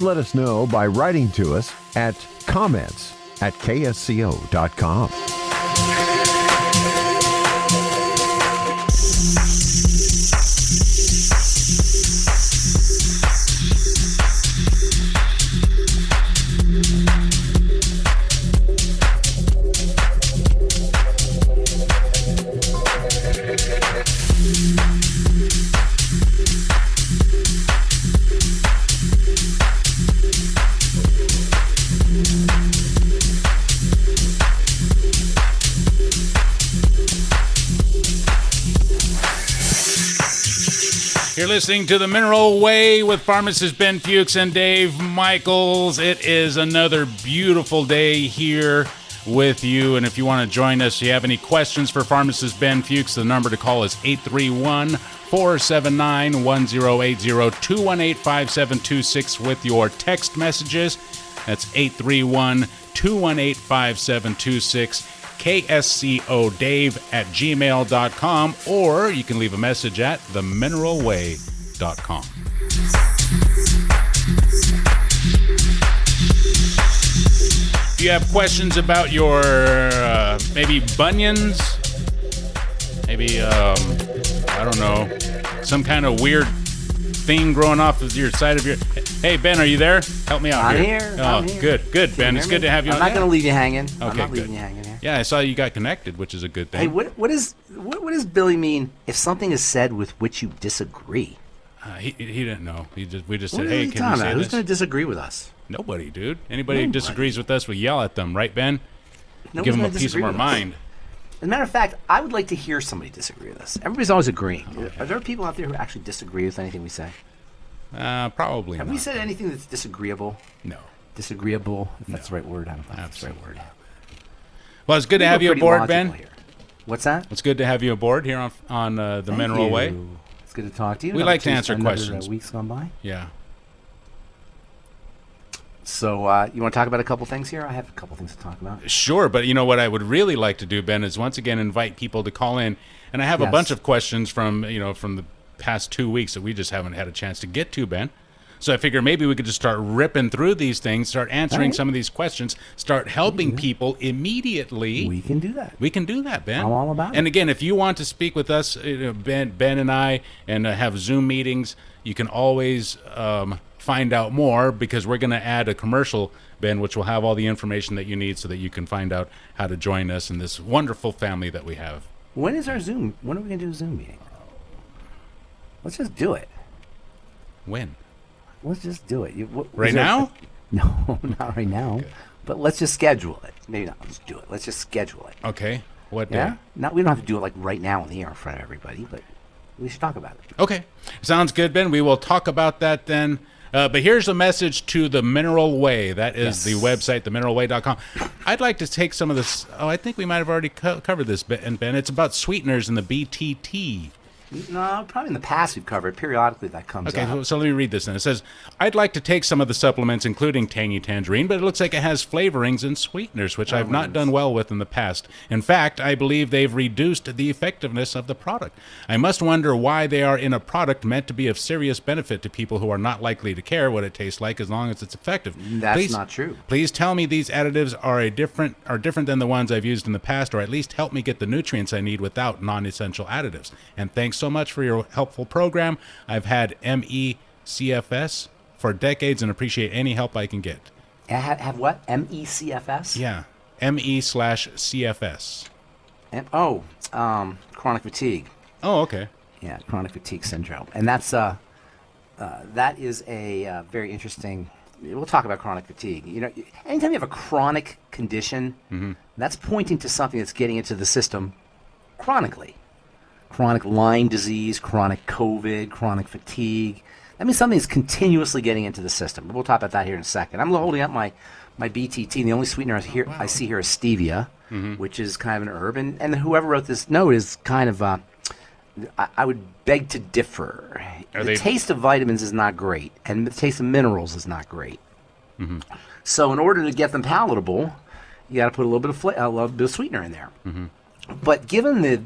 Let us know by writing to us at comments@ksco.com. You're listening to The Mineral Way with pharmacist Ben Fuchs and Dave Michaels. It is another beautiful day here with you. And if you want to join us, if you have any questions for pharmacist Ben Fuchs, the number to call is 831-479-1080, 218-5726 with your text messages. That's 831-218-5726. kscodave@gmail.com, or you can leave a message at themineralway.com. If you have questions about your maybe bunions, maybe I don't know, some kind of weird thing growing off of your side of your... Hey, Ben, are you there? Help me out I'm here. here. Oh, I'm here. Good, Ben. It's good to have you on. I'm not going to leave you hanging. Okay, I'm not good. leaving you hanging here. Yeah, I saw you got connected, which is a good thing. Hey, what does Billy mean if something is said with which you disagree? He didn't know. We just said, What hey, are you can you talking say about? Who's this? going to disagree with us? Nobody, dude. Anybody who Nobody. disagrees with us, we yell at them, right, Ben? Nobody's Give them a gonna piece of disagree our with us. mind. As a matter of fact, I would like to hear somebody disagree with us. Everybody's always agreeing. Okay. Are there people out there who actually disagree with anything we say? Probably Have not. we said anything that's disagreeable? No. Disagreeable, if that's the right word. I don't know if that's the right word. Well, it's good to have you Pretty aboard, logical Ben. here. What's that? It's good to have you aboard here on the Thank Mineral you. Way. It's good to talk to you. We like to answer Another, questions. Weeks gone by. Yeah. So you want to talk about a couple things here? I have a couple things to talk about. Sure, but you know what I would really like to do, Ben, is once again invite people to call in. And I have a Yes. bunch of questions from the past 2 weeks that we just haven't had a chance to get to, Ben. So I figure maybe we could just start ripping through these things, start answering some of these questions, start helping people immediately. We can do that. We can do that, Ben. I'm all about it. And again, if you want to speak with us, Ben and I, and have Zoom meetings, you can always find out more, because we're going to add a commercial, Ben, which will have all the information that you need so that you can find out how to join us in this wonderful family that we have. When is our Zoom? When are we going to do a Zoom meeting? Let's just do it. When? Let's just do it. Right now? No, not right now. Okay. But let's just schedule it. Maybe not. Let's do it. Let's just schedule it. Okay. What day? Yeah? Not, we don't have to do it like right now on the air in front of everybody, but we should talk about it. Okay. Sounds good, Ben. We will talk about that then. But here's a message to the Mineral Way. That is the website, themineralway.com. I'd like to take some of this. Oh, I think we might have already covered this, Ben. It's about sweeteners and the BTT. No, probably in the past we've covered. Periodically that comes up. Okay, so let me read this then. It says, I'd like to take some of the supplements, including Tangy Tangerine, but it looks like it has flavorings and sweeteners, which I've not done well with in the past. In fact, I believe they've reduced the effectiveness of the product. I must wonder why they are in a product meant to be of serious benefit to people who are not likely to care what it tastes like as long as it's effective. That's not true. Please tell me these additives are different than the ones I've used in the past, or at least help me get the nutrients I need without non-essential additives. And thanks so much for your helpful program. I've had MECFS for decades and appreciate any help I can get. Have what? MECFS? Yeah, ME/CFS. Chronic fatigue. Oh, okay. Yeah, chronic fatigue syndrome. And that's that is a very interesting... We'll talk about chronic fatigue. You know, anytime you have a chronic condition, that's pointing to something that's getting into the system chronically. Chronic Lyme disease, chronic COVID, chronic fatigue. That means something's continuously getting into the system. We'll talk about that here in a second. I'm holding up my BTT, and the only sweetener I see here is stevia, which is kind of an herb. And whoever wrote this note is kind of, I would beg to differ. The taste of vitamins is not great, and the taste of minerals is not great. So in order to get them palatable, you got to put a little bit of sweetener in there. But given the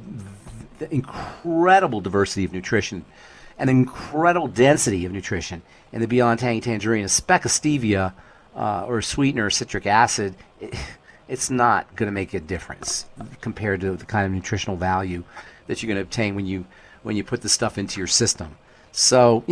incredible diversity of nutrition an incredible density of nutrition in the Beyond Tangy Tangerine. A speck of stevia or a sweetener or citric acid, it's not going to make a difference compared to the kind of nutritional value that you're going to obtain when you put the stuff into your system. So,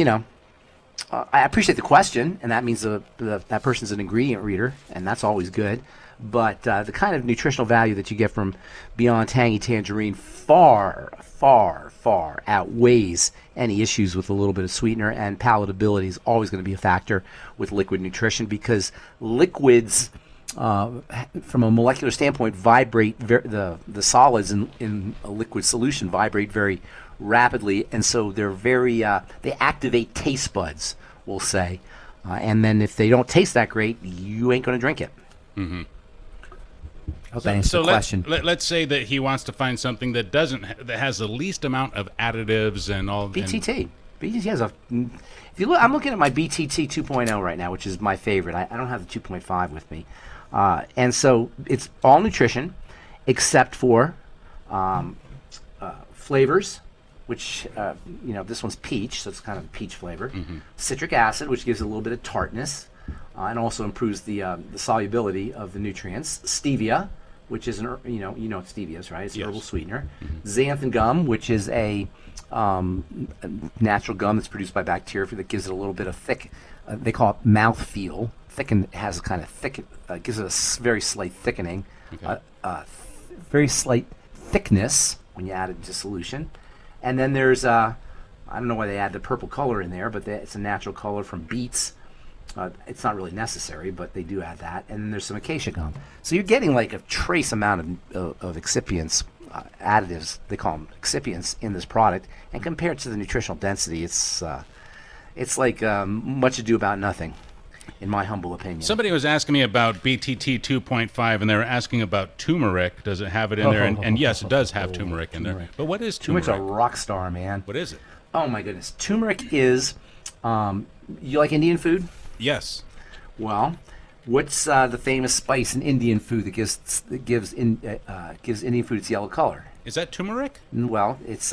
I appreciate the question, and that means that person's an ingredient reader, and that's always good. But the kind of nutritional value that you get from Beyond Tangy Tangerine far, far, far outweighs any issues with a little bit of sweetener, and palatability is always going to be a factor with liquid nutrition, because liquids, from a molecular standpoint, vibrate, the solids in a liquid solution vibrate very rapidly, and so they're very, they activate taste buds, we'll say. And then if they don't taste that great, you ain't going to drink it. Mm-hmm. I hope that answers the question. Let's say that he wants to find something that that has the least amount of additives and all. BTT. BTT has a. If you look, I'm looking at my BTT 2.0 right now, which is my favorite. I don't have the 2.5 with me, and so it's all nutrition, except for flavors, which this one's peach, so it's kind of a peach flavor. Mm-hmm. Citric acid, which gives it a little bit of tartness. And also improves the solubility of the nutrients. Stevia, which is what stevia is, right? It's an herbal sweetener. Mm-hmm. Xanthan gum, which is a natural gum that's produced by bacteria that gives it a little bit of thick. They call it mouthfeel. Has a kind of thick. Gives it a very slight thickening. Okay. Very slight thickness when you add it to solution. And then there's I don't know why they add the purple color in there, but it's a natural color from beets. It's not really necessary, but they do add that. And then there's some acacia gum. So you're getting like a trace amount of excipients, additives, they call them excipients, in this product. And compared to the nutritional density, it's like much ado about nothing, in my humble opinion. Somebody was asking me about BTT 2.5, and they were asking about turmeric. Does it have it in there? And yes, it does have turmeric in there. But what is turmeric? Turmeric's a rock star, man. What is it? Oh, my goodness. Turmeric is, you like Indian food? Yes. Well, what's the famous spice in Indian food that gives Indian food its yellow color? Is that turmeric? Well, it's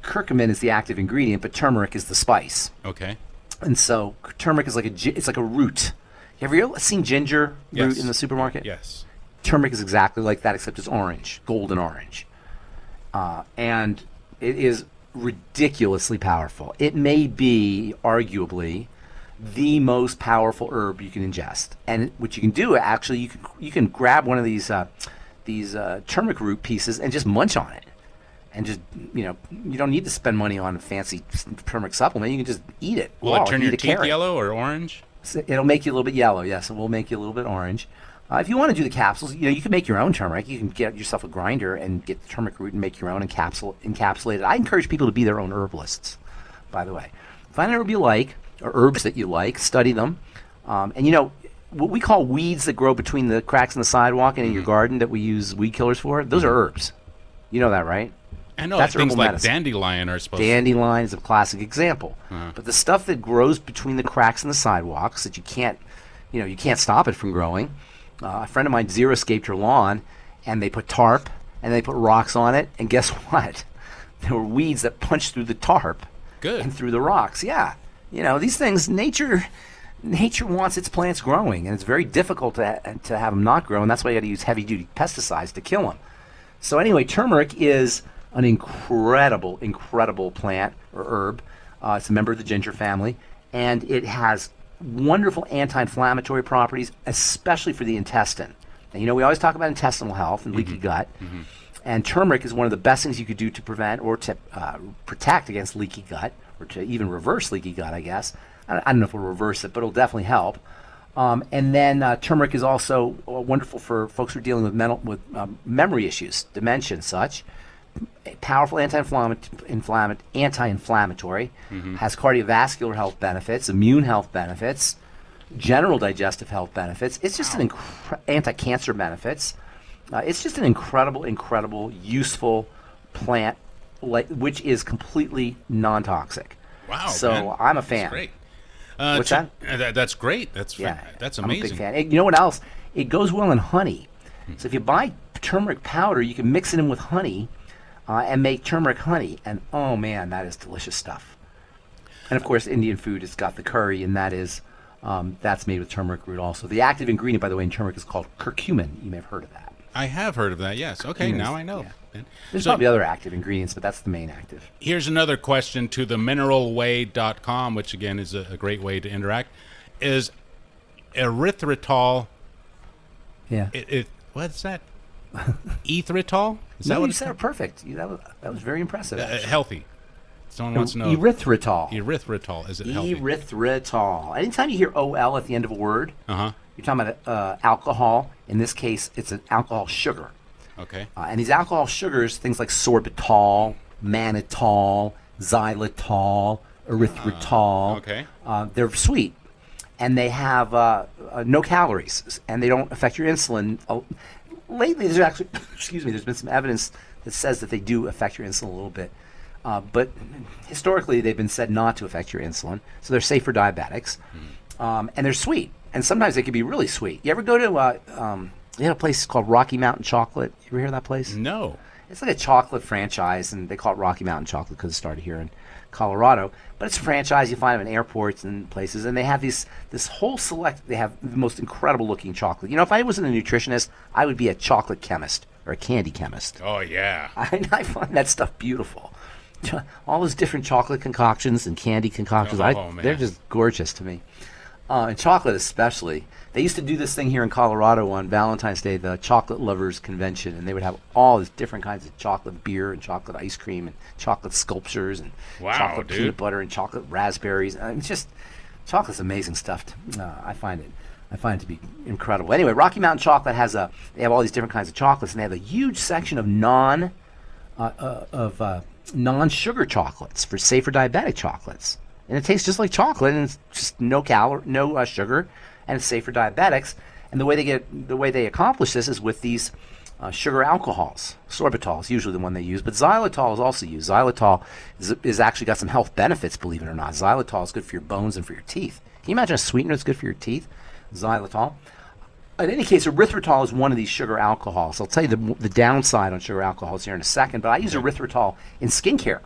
curcumin is the active ingredient, but turmeric is the spice. Okay. And so turmeric is like a root. Have you ever seen ginger root in the supermarket? Yes. Turmeric is exactly like that, except it's orange, golden orange, and it is ridiculously powerful. It may be arguably the most powerful herb you can ingest. And what you can do, actually, you can grab one of these turmeric root pieces and just munch on it. And just, you don't need to spend money on a fancy turmeric supplement. You can just eat it. Will it turn your teeth yellow or orange? So it'll make you a little bit yellow, yes. It will make you a little bit orange. If you want to do the capsules, you can make your own turmeric. You can get yourself a grinder and get the turmeric root and make your own encapsulate it. I encourage people to be their own herbalists, by the way. Find an herb you like, or herbs that you like, study them. And what we call weeds that grow between the cracks in the sidewalk and in your garden that we use weed killers for, those are herbs. You know that, right? I know. That's things like medicine. Dandelion are supposed to. Dandelion is a classic example. But the stuff that grows between the cracks in the sidewalks that you can't stop it from growing. A friend of mine xeriscaped her lawn, and they put tarp, and they put rocks on it, and guess what? There were weeds that punched through the tarp. Good. And through the rocks. Yeah. These things, nature wants its plants growing, and it's very difficult to have them not grow, and that's why you got to use heavy-duty pesticides to kill them. So anyway, turmeric is an incredible, incredible plant or herb. It's a member of the ginger family, and it has wonderful anti-inflammatory properties, especially for the intestine. And we always talk about intestinal health and leaky gut. Mm-hmm. And turmeric is one of the best things you could do to prevent or to protect against leaky gut, or to even reverse leaky gut, I guess. I don't know if we'll reverse it, but it'll definitely help. And then turmeric is also wonderful for folks who are dealing with memory issues, dementia and such. Powerful anti-inflammatory, has cardiovascular health benefits, immune health benefits, general digestive health benefits. It's just an anti-cancer benefits. It's just an incredible, useful plant, which is completely non-toxic. Wow! So man. I'm a fan. That's great. What's that? That's great. That's amazing. I'm a big fan. You know what else? It goes well in honey. So if you buy turmeric powder, you can mix it in with honey. and make turmeric honey. And oh man, that is delicious stuff. And of course, Indian food has got the curry, and that's made with turmeric root also. The active ingredient, by the way, in turmeric is called curcumin. You may have heard of that. I have heard of that, yes. Okay, now I know. Yeah. There's probably other active ingredients, but that's the main active. Here's another question to the mineralway.com, which again is a great way to interact. Is erythritol... Yeah. What's that? Erythritol? Is No, that what you said it perfect. That was very impressive. healthy. Someone wants to know. Erythritol. Erythritol. Is it healthy? Erythritol. Anytime you hear OL at the end of a word, you're talking about alcohol. In this case, it's an alcohol sugar. Okay. And these alcohol sugars, things like sorbitol, mannitol, xylitol, erythritol, they're sweet. And they have no calories, and they don't affect your insulin. Lately, there's actually, there's been some evidence that says that they do affect your insulin a little bit. But historically, they've been said not to affect your insulin, so they're safe for diabetics. And they're sweet, and sometimes they can be really sweet. You ever go to they have a place called Rocky Mountain Chocolate? You ever hear of that place? No. It's like a chocolate franchise, and they call it Rocky Mountain Chocolate because it started here in Colorado. But it's a franchise. You find them in airports and places, and they have this whole select. They have the most incredible looking chocolate. You know, if I wasn't a nutritionist, I would be a chocolate chemist or a candy chemist. Oh yeah. I find that stuff beautiful. All those different chocolate concoctions and candy concoctions, they're just gorgeous to me. And chocolate especially. They used to do this thing here in Colorado on Valentine's Day, the Chocolate Lovers Convention, and they would have all these different kinds of chocolate beer and chocolate ice cream and chocolate sculptures and chocolate peanut butter and chocolate raspberries. It's just, chocolate's amazing stuff. I find it to be incredible. Anyway, Rocky Mountain Chocolate they have all these different kinds of chocolates, and they have a huge section of non-sugar chocolates for safer diabetic chocolates. And it tastes just like chocolate, and it's just no sugar, and it's safe for diabetics. And the way they accomplish this is with these sugar alcohols. Sorbitol is usually the one they use, but xylitol is also used. Xylitol is actually got some health benefits, believe it or not. Xylitol is good for your bones and for your teeth. Can you imagine a sweetener that's good for your teeth? Xylitol. In any case, erythritol is one of these sugar alcohols. I'll tell you the downside on sugar alcohols here in a second, but I use erythritol in skincare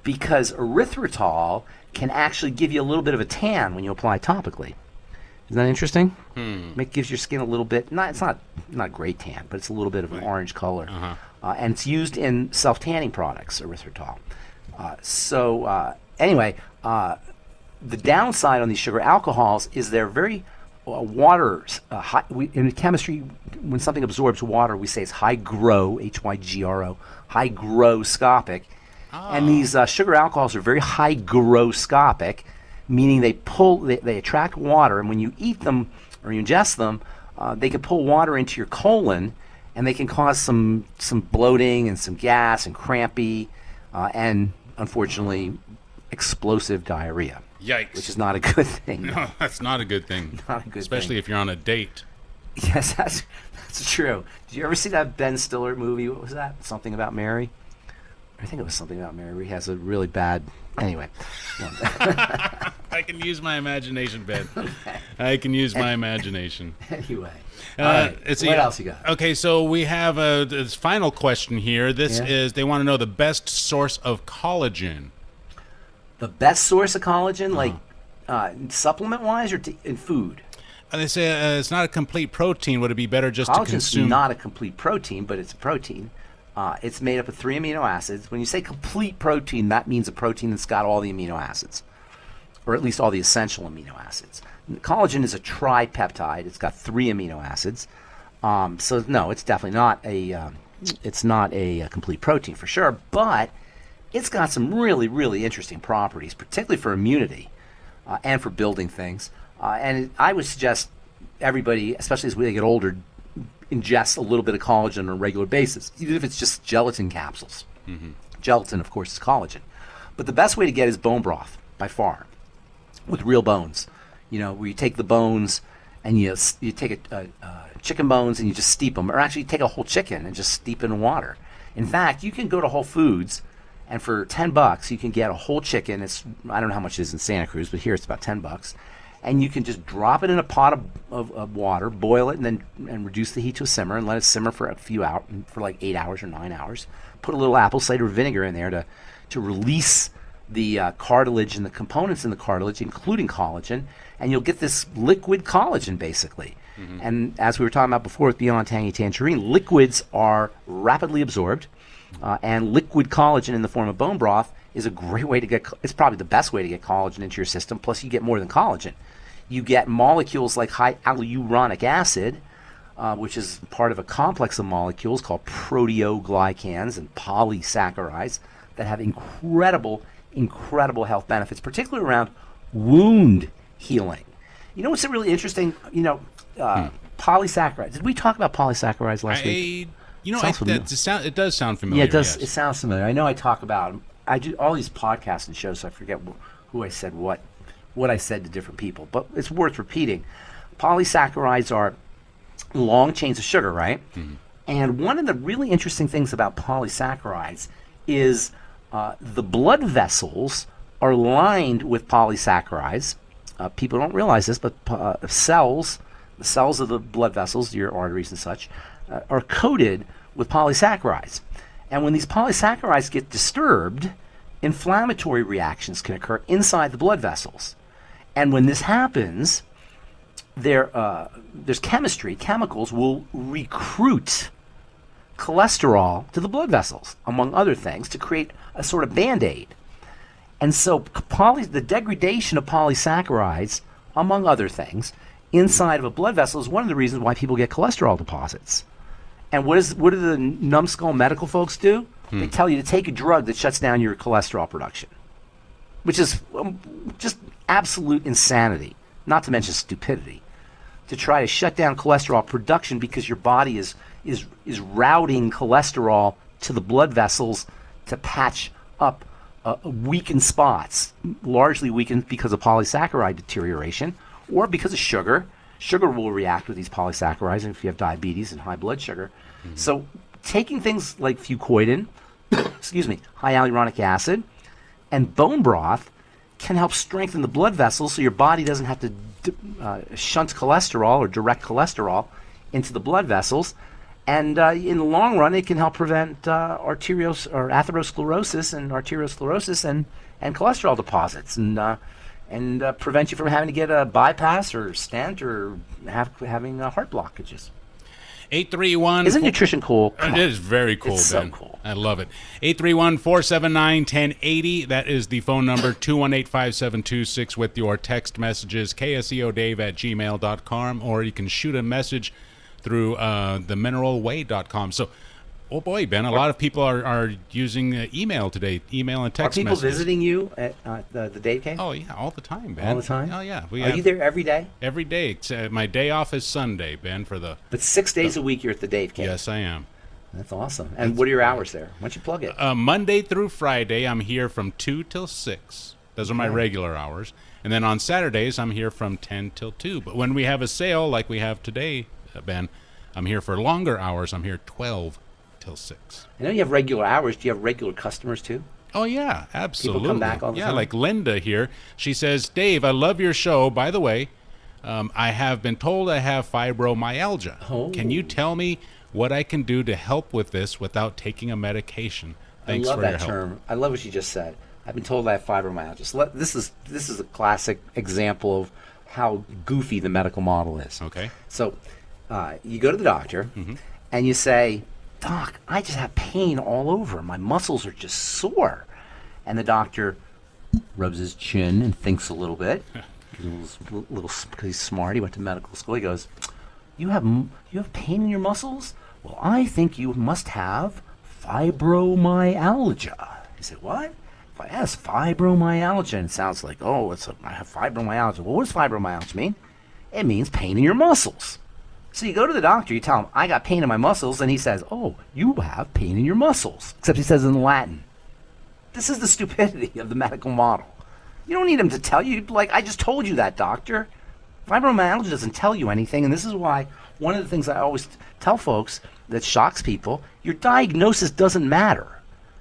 because erythritol can actually give you a little bit of a tan when you apply topically. Isn't that interesting? It gives your skin a little bit, it's not a great tan, but it's a little bit of an orange color. And it's used in self-tanning products, erythritol. Anyway, the downside on these sugar alcohols is they're very in chemistry, when something absorbs water, we say it's hygro, Hygro, hygroscopic. And these sugar alcohols are very hygroscopic, meaning they attract water, and when you eat them or you ingest them, they can pull water into your colon, and they can cause some bloating and some gas and crampy, and unfortunately, explosive diarrhea. Yikes. Which is not a good thing. No, that's not a good thing. Not a good Especially thing. if you're on a date. Yes, that's true. Did you ever see that Ben Stiller movie? What was that? Something About Mary? I think it was Something About Mary where he has a really bad... Anyway. I can use my imagination, Ben. I can use my imagination. Anyway. What else you got? Okay, so we have this final question here. This is, they want to know the best source of collagen. The best source of collagen, like supplement-wise or in food? They say it's not a complete protein. Would it be better just to consume? Collagen's not a complete protein, but it's a protein. It's made up of 3 amino acids. When you say complete protein, that means a protein that's got all the amino acids, or at least all the essential amino acids. Collagen is a tripeptide. It's got 3 amino acids. So no, it's definitely not a complete protein for sure, but it's got some really, really interesting properties, particularly for immunity and for building things. And I would suggest everybody, especially as we get older, ingest a little bit of collagen on a regular basis, even if it's just gelatin capsules. Gelatin, of course, is collagen. But the best way to get is bone broth, by far, with real bones. You know, where you take the bones and you take chicken bones and you just steep them, or actually take a whole chicken and just steep it in water. In fact, you can go to Whole Foods, and for $10 you can get a whole chicken. I don't know how much it is in Santa Cruz, but here it's about $10. and you can just drop it in a pot of water, boil it, and reduce the heat to a simmer, and let it simmer for a few hours, for like 8 hours or 9 hours. Put a little apple cider vinegar in there to release the cartilage and the components in the cartilage, including collagen, and you'll get this liquid collagen, basically. And as we were talking about before with Beyond Tangy Tangerine, liquids are rapidly absorbed, and liquid collagen in the form of bone broth is a great way to get, it's probably the best way to get collagen into your system, plus you get more than collagen. You get molecules like hyaluronic acid, which is part of a complex of molecules called proteoglycans and polysaccharides that have incredible health benefits, particularly around wound healing. You know what's really interesting? Polysaccharides. Did we talk about polysaccharides last week? It does sound familiar. Yeah, it does. Yes. It sounds familiar. I know I talk about them. I do all these podcasts and shows, so I forget who I said what I said to different people. But it's worth repeating. Polysaccharides are long chains of sugar, right? And one of the really interesting things about polysaccharides is the blood vessels are lined with polysaccharides. People don't realize this, but the cells of the blood vessels, your arteries and such, are coated with polysaccharides. And when these polysaccharides get disturbed, inflammatory reactions can occur inside the blood vessels. And when this happens, there's chemicals will recruit cholesterol to the blood vessels, among other things, to create a sort of Band-Aid. And so the degradation of polysaccharides, among other things, inside of a blood vessel is one of the reasons why people get cholesterol deposits. And what do the numbskull medical folks do? They tell you to take a drug that shuts down your cholesterol production, which is just absolute insanity, not to mention stupidity, to try to shut down cholesterol production because your body is routing cholesterol to the blood vessels to patch up weakened spots, largely weakened because of polysaccharide deterioration or because of sugar. Sugar will react with these polysaccharides if you have diabetes and high blood sugar. So taking things like fucoid, hyaluronic acid, and bone broth can help strengthen the blood vessels so your body doesn't have to shunt cholesterol or direct cholesterol into the blood vessels. And in the long run, it can help prevent atherosclerosis and cholesterol deposits and prevent you from having to get a bypass or stent or having heart blockages. 831. Isn't nutrition cool? It is very cool, it's Ben. So cool. I love it. 831-479-1080. That is the phone number. 218-5726 with your text messages. kseodave@gmail.com, or you can shoot a message through themineralway.com. So, oh boy, Ben, a lot of people are using email today, email and text messages. Are people visiting you at the Dave Cave? Oh, yeah, all the time, Ben. All the time? Oh, yeah. Are you there every day? Every day. My day off is Sunday, Ben, But 6 days a week you're at the Dave Cave? Yes, I am. That's awesome. And what are your hours there? Why don't you plug it? Monday through Friday, I'm here from 2 till 6. Those are my regular hours. And then on Saturdays, I'm here from 10 till 2. But when we have a sale like we have today, Ben, I'm here for longer hours. I'm here 12 till 6. I know you have regular hours. Do you have regular customers too? Oh, yeah, absolutely. People come back all the time? Yeah, like Linda here. She says, Dave, I love your show. By the way, I have been told I have fibromyalgia. Oh. Can you tell me what I can do to help with this without taking a medication? Thanks I love for that your help. term. I love what you just said. I've been told I have fibromyalgia. So this is a classic example of how goofy the medical model is. Okay. So you go to the doctor and you say, Doc, I just have pain all over. My muscles are just sore. And the doctor rubs his chin and thinks a little bit. Because he's smart. He went to medical school. He goes, you have pain in your muscles? Well, I think you must have fibromyalgia. He said, what? Yes, fibromyalgia. And it sounds like, I have fibromyalgia. Well, what does fibromyalgia mean? It means pain in your muscles. So you go to the doctor, you tell him, I got pain in my muscles, and he says, oh, you have pain in your muscles. Except he says in Latin. This is the stupidity of the medical model. You don't need him to tell you, like, I just told you that, doctor. Fibromyalgia doesn't tell you anything, and this is why one of the things I always tell folks that shocks people, your diagnosis doesn't matter.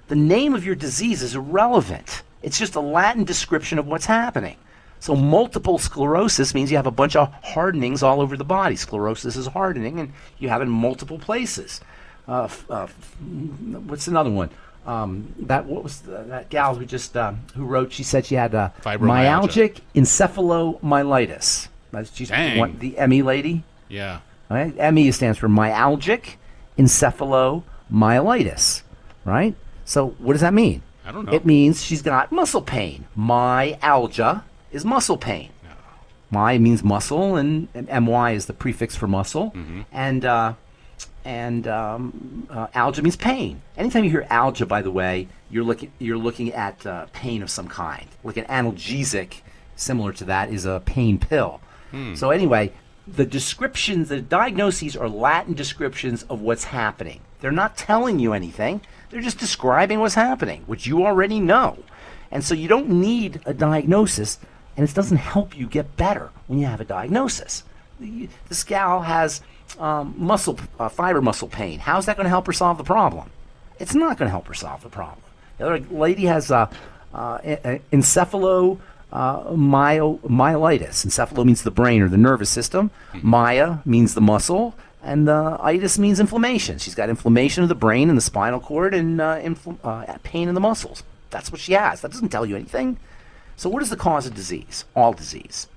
The name of your disease is irrelevant. It's just a Latin description of what's happening. So multiple sclerosis means you have a bunch of hardenings all over the body. Sclerosis is hardening, and you have it in multiple places. What's another one? That gal who just who wrote? She said she had myalgic encephalomyelitis. She's the ME lady. Yeah. Right? ME stands for myalgic encephalomyelitis. Right? So what does that mean? I don't know. It means she's got muscle pain. Myalgia is muscle pain. Yeah. My means muscle, and my is the prefix for muscle, and algia means pain. Anytime you hear algia, by the way, you're looking at pain of some kind. Like an analgesic, similar to that, is a pain pill. So anyway, the descriptions, the diagnoses are Latin descriptions of what's happening. They're not telling you anything. They're just describing what's happening, which you already know. And so you don't need a diagnosis, and it doesn't help you get better when you have a diagnosis. This gal has fiber muscle pain. How's that going to help her solve the problem? It's not going to help her solve the problem. The other lady has encephalomyelitis. Encephalo means the brain or the nervous system. Mya means the muscle. And itis means inflammation. She's got inflammation of the brain and the spinal cord and pain in the muscles. That's what she has. That doesn't tell you anything. So what is the cause of disease? All disease.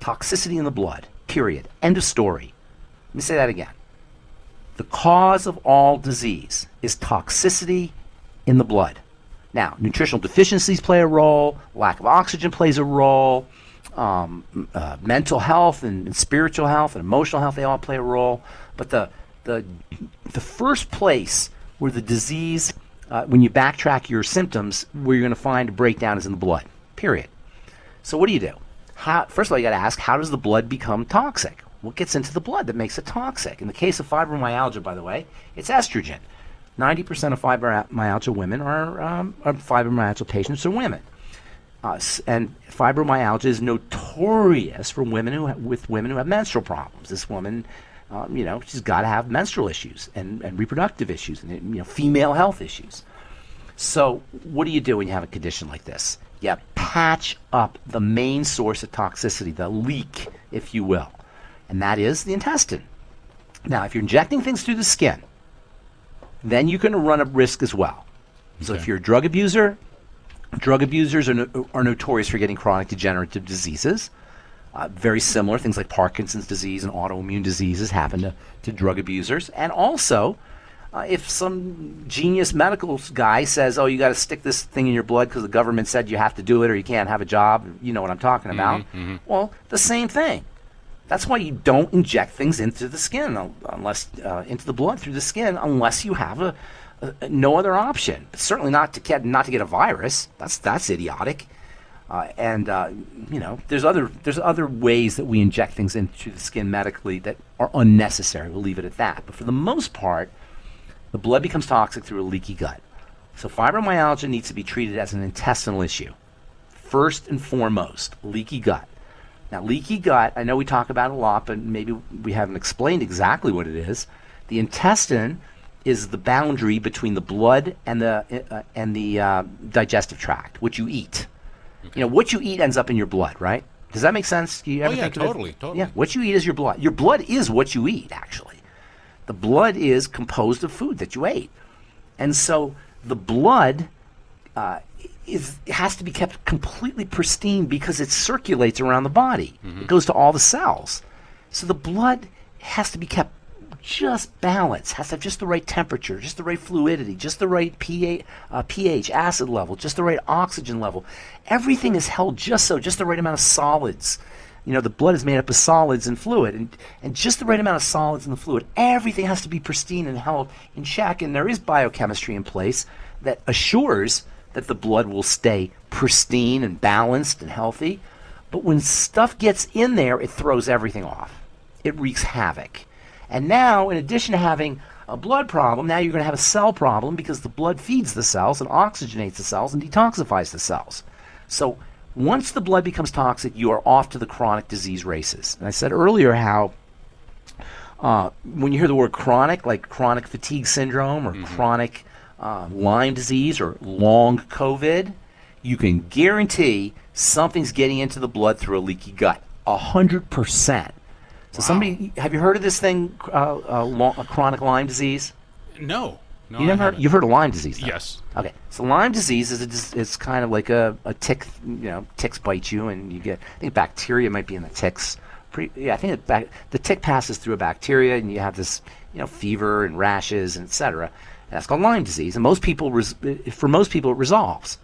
Toxicity in the blood. Period. End of story. Let me say that again. The cause of all disease is toxicity in the blood. Now, nutritional deficiencies play a role. Lack of oxygen plays a role. Mental health and spiritual health and emotional health, they all play a role. But the first place where the disease, when you backtrack your symptoms, where you're going to find a breakdown is in the blood, period. So what do? First of all, you got to ask, how does the blood become toxic? What gets into the blood that makes it toxic? In the case of fibromyalgia, by the way, it's estrogen. 90% of fibromyalgia women fibromyalgia patients are women. And fibromyalgia is notorious for women who have menstrual problems. This woman, she's got to have menstrual issues and reproductive issues and female health issues. So what do you do when you have a condition like this? You patch up the main source of toxicity, the leak, if you will, and that is the intestine. Now, if you're injecting things through the skin, then you're going to run a risk as well. Okay. So if you're a drug abuser, drug abusers are notorious for getting chronic degenerative diseases. Very similar, things like Parkinson's disease and autoimmune diseases happen to drug abusers. And also, if some genius medical guy says, oh, you got to stick this thing in your blood because the government said you have to do it or you can't have a job, you know what I'm talking about. Well, the same thing. That's why you don't inject things into the skin, into the blood through the skin, unless you have no other option. But certainly not to get a virus. That's idiotic. There's other ways that we inject things into the skin medically that are unnecessary. We'll leave it at that. But for the most part, the blood becomes toxic through a leaky gut. So fibromyalgia needs to be treated as an intestinal issue. First and foremost, leaky gut. Now, leaky gut, I know we talk about it a lot, but maybe we haven't explained exactly what it is. The intestine is the boundary between the blood and the digestive tract, what you eat. Okay. What you eat ends up in your blood, right? Does that make sense? Do you ever think totally. Yeah, what you eat is your blood. Your blood is what you eat, actually. The blood is composed of food that you ate. And so the blood has to be kept completely pristine because it circulates around the body. It goes to all the cells. So the blood has to be kept just balanced, has to have just the right temperature, just the right fluidity, just the right pH, acid level, just the right oxygen level. Everything is held just the right amount of solids. The blood is made up of solids and fluid, and just the right amount of solids in the fluid. Everything has to be pristine and held in check, and there is biochemistry in place that assures that the blood will stay pristine and balanced and healthy. But when stuff gets in there, it throws everything off. It wreaks havoc. And now, in addition to having a blood problem, now you're going to have a cell problem because the blood feeds the cells and oxygenates the cells and detoxifies the cells. So once the blood becomes toxic, you are off to the chronic disease races. And I said earlier how when you hear the word chronic, like chronic fatigue syndrome or chronic Lyme disease or long COVID, you can guarantee something's getting into the blood through a leaky gut. 100%. So somebody, have you heard of this thing, chronic Lyme disease? No. You never heard? You've heard of Lyme disease, though? Yes. Okay. So Lyme disease it's kind of like a tick. Ticks bite you, and you get. I think bacteria might be in the ticks. I think the tick passes through a bacteria, and you have this, fever and rashes, and etc. And that's called Lyme disease. And for most people, it resolves.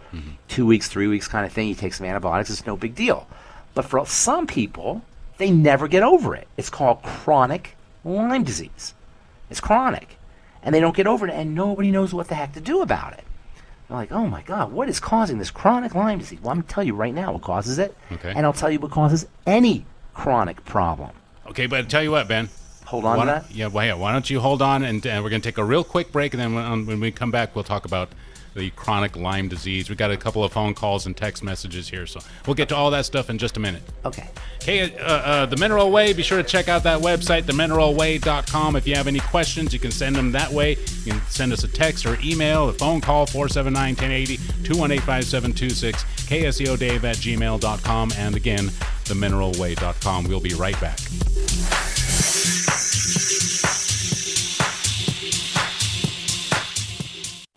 2 weeks, 3 weeks, kind of thing. You take some antibiotics. It's no big deal. But for some people, they never get over it. It's called chronic Lyme disease. It's chronic. And they don't get over it, and nobody knows what the heck to do about it. They're like, oh my God, what is causing this chronic Lyme disease? Well, I'm going to tell you right now what causes it. Okay. And I'll tell you what causes any chronic problem. Okay, but tell you what, Ben. Hold on to that? Yeah, why don't you hold on, and we're going to take a real quick break, and then when we come back, we'll talk about the chronic Lyme disease. We got a couple of phone calls and text messages here, so we'll get to all that stuff in just a minute. Okay. Okay, The Mineral Way, be sure to check out that website, themineralway.com. If you have any questions, you can send them that way. You can send us a text or email, a phone call, 479-1080, 218-5726, kseodave@gmail.com, and again, themineralway.com. We'll be right back.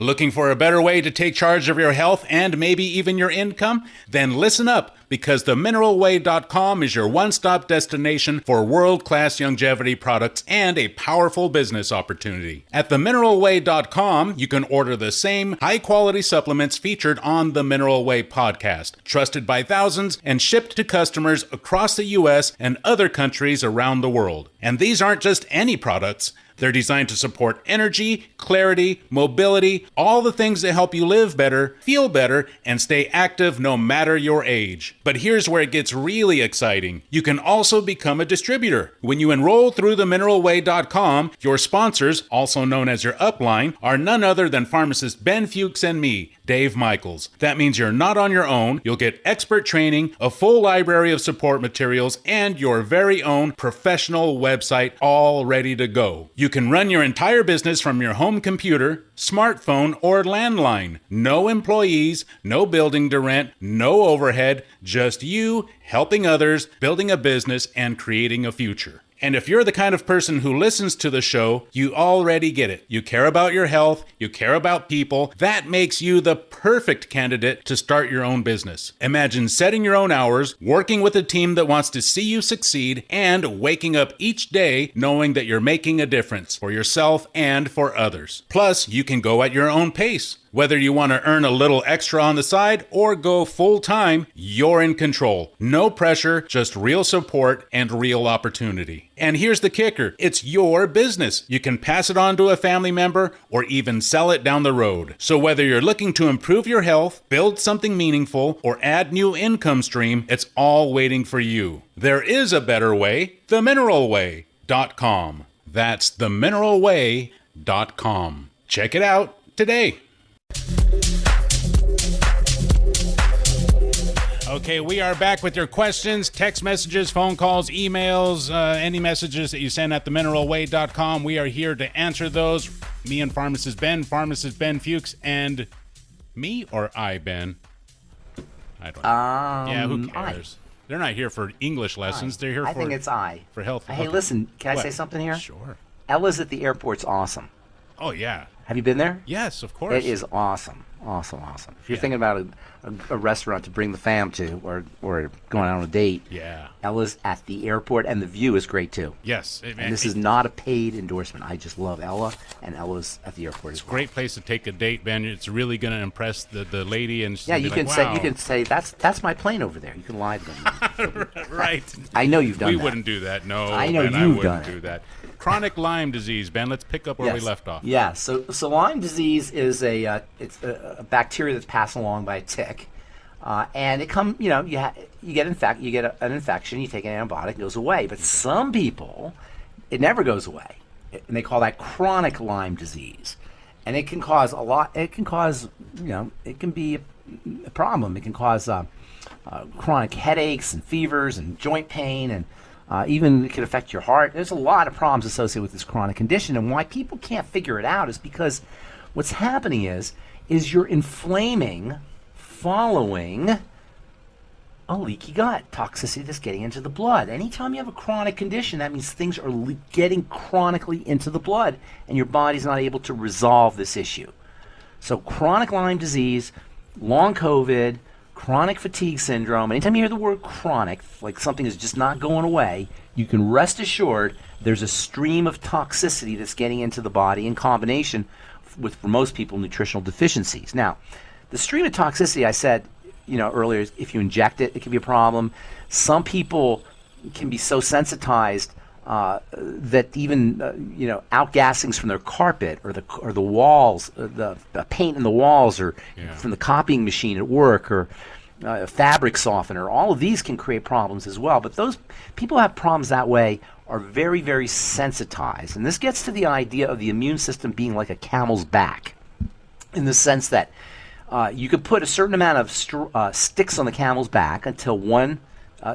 Looking for a better way to take charge of your health and maybe even your income? Then listen up, because themineralway.com is your one-stop destination for world-class longevity products and a powerful business opportunity. At themineralway.com, you can order the same high-quality supplements featured on the Mineral Way podcast, trusted by thousands and shipped to customers across the U.S. and other countries around the world. And these aren't just any products. They're designed to support energy, clarity, mobility, all the things that help you live better, feel better, and stay active no matter your age. But here's where it gets really exciting. You can also become a distributor. When you enroll through themineralway.com, your sponsors, also known as your upline, are none other than pharmacist Ben Fuchs and me, Dave Michaels. That means you're not on your own. You'll get expert training, a full library of support materials, and your very own professional website all ready to go. You can run your entire business from your home computer, smartphone, or landline. No employees, no building to rent, no overhead, just you helping others, building a business, and creating a future. And if you're the kind of person who listens to the show, you already get it. You care about your health, you care about people. That makes you the perfect candidate to start your own business. Imagine setting your own hours, working with a team that wants to see you succeed, and waking up each day knowing that you're making a difference for yourself and for others. Plus, you can go at your own pace. Whether you want to earn a little extra on the side or go full-time, you're in control. No pressure, just real support and real opportunity. And here's the kicker. It's your business. You can pass it on to a family member or even sell it down the road. So whether you're looking to improve your health, build something meaningful, or add new income stream, it's all waiting for you. There is a better way. themineralway.com. That's themineralway.com. Check it out today. Okay, we are back with your questions, text messages, phone calls, emails, any messages that you send at themineralway.com. We are here to answer those. Me and Pharmacist Ben Fuchs, and me or I, Ben? I don't know. Yeah, who cares? They're not here for English lessons. They're here I think it's for health. Hey, listen, can I say something here? Sure. Ella's at the airport's awesome. Oh, yeah. Have you been there? Yes, of course. It is awesome. Awesome. If you're thinking about a restaurant to bring the fam to or going out on a date, Ella's at the airport, and the view is great, too. Yes. And this is not a paid endorsement. I just love Ella, and Ella's at the airport as well. It's a great place to take a date, Ben. It's really going to impress the lady. And you can say, that's my plane over there. You can lie to them. Right. I know you've done that. We wouldn't do that, no. I know Ben, you've done do that. Chronic Lyme disease, Ben. Let's pick up where we left off. Yeah. So Lyme disease is it's a bacteria that's passed along by a tick, and it you get an infection. You take an antibiotic, it goes away. But some people, it never goes away, and they call that chronic Lyme disease, and it can cause a lot. It can cause it can be a problem. It can cause chronic headaches and fevers and joint pain and even it can affect your heart. There's a lot of problems associated with this chronic condition, and why people can't figure it out is because what's happening is you're inflaming following a leaky gut, toxicity that's getting into the blood. Anytime you have a chronic condition, that means things are getting chronically into the blood, and your body's not able to resolve this issue. So chronic Lyme disease, long COVID, chronic fatigue syndrome, anytime you hear the word chronic, like something is just not going away, you can rest assured there's a stream of toxicity that's getting into the body in combination with, for most people, nutritional deficiencies. Now, the stream of toxicity, I said, earlier, if you inject it, it can be a problem. Some people can be so sensitized that even outgassings from their carpet or the walls, the paint in the walls, or from the copying machine at work, or fabric softener, all of these can create problems as well. But those people who have problems that way are very, very sensitized, and this gets to the idea of the immune system being like a camel's back, in the sense that you could put a certain amount of sticks on the camel's back until one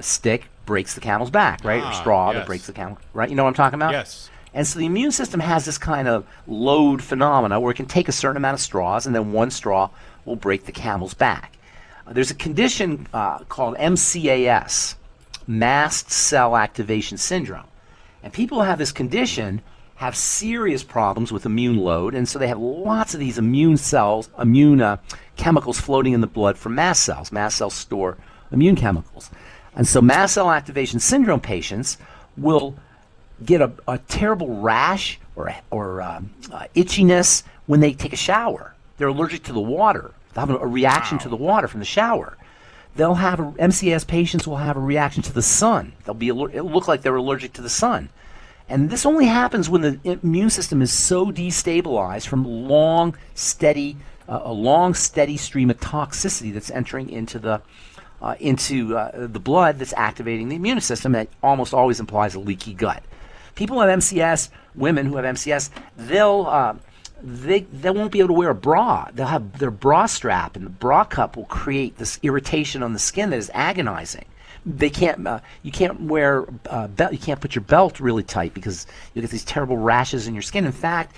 stick breaks the camel's back, right? Or straw that breaks the camel, right? You know what I'm talking about? Yes. And so the immune system has this kind of load phenomena where it can take a certain amount of straws, and then one straw will break the camel's back. There's a condition called MCAS, mast cell activation syndrome. And people who have this condition have serious problems with immune load, and so they have lots of these immune chemicals floating in the blood from mast cells. Mast cells store immune chemicals. And so mast cell activation syndrome patients will get a terrible rash or itchiness when they take a shower. They're allergic to the water. They'll have a reaction to the water from the shower. MCAS patients will have a reaction to the sun. It'll look like they're allergic to the sun. And this only happens when the immune system is so destabilized from a long, steady stream of toxicity that's entering into the blood that's activating the immune system. That almost always implies a leaky gut. People who have MCS, women who have MCS, they won't be able to wear a bra. They'll have their bra strap, and the bra cup will create this irritation on the skin that is agonizing. They can't. You can't wear belt. You can't put your belt really tight because you get these terrible rashes in your skin. In fact,